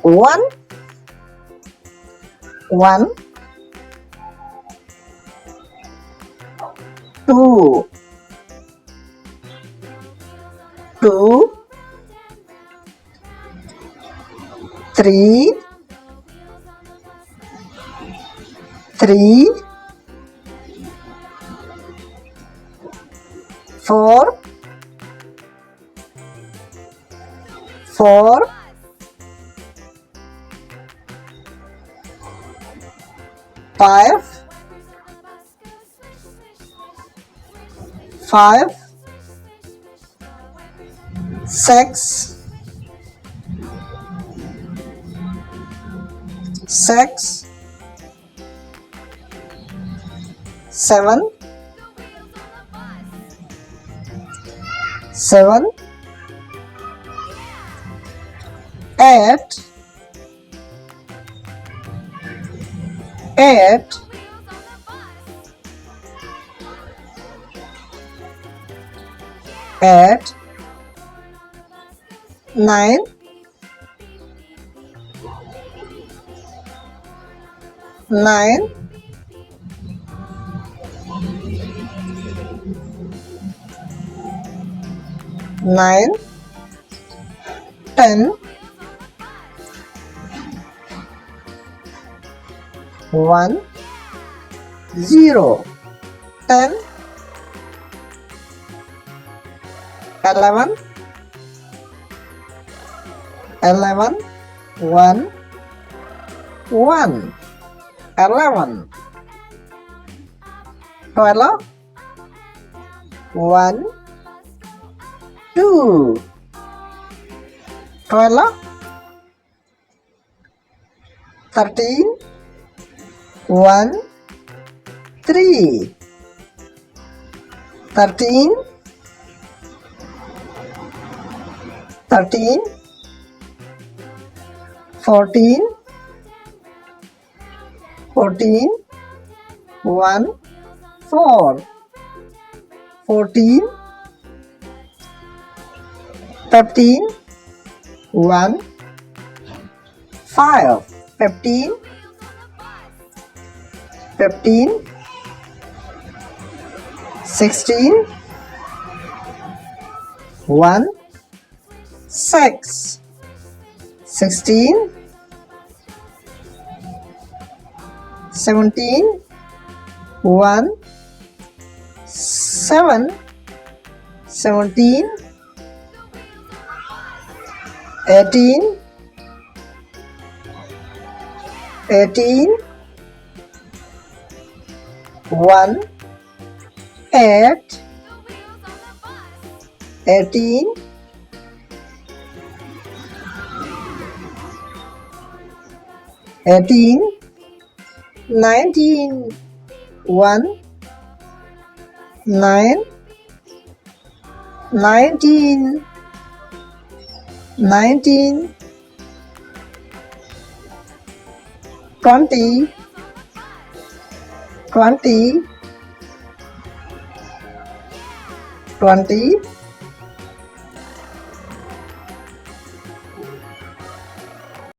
One, one, two, two, three, three, four, four, five, five, six, six, seven, seven, eight, eight, eight, nine, nine, 9, 10, 1, 0, 10, 11, 11, 1, 1, 11, 12, 1, 2, 12, 13, 1, 3, 13, 13, 14, 14, 1, 4, 14, 15, 1, 5, 15, 15, 16, 1, 6, 16, 17, 1, 7, 17, 18, 18, 1, 8, 18, 18, 19, 1, 9, 19, 19, 20, 20, 20,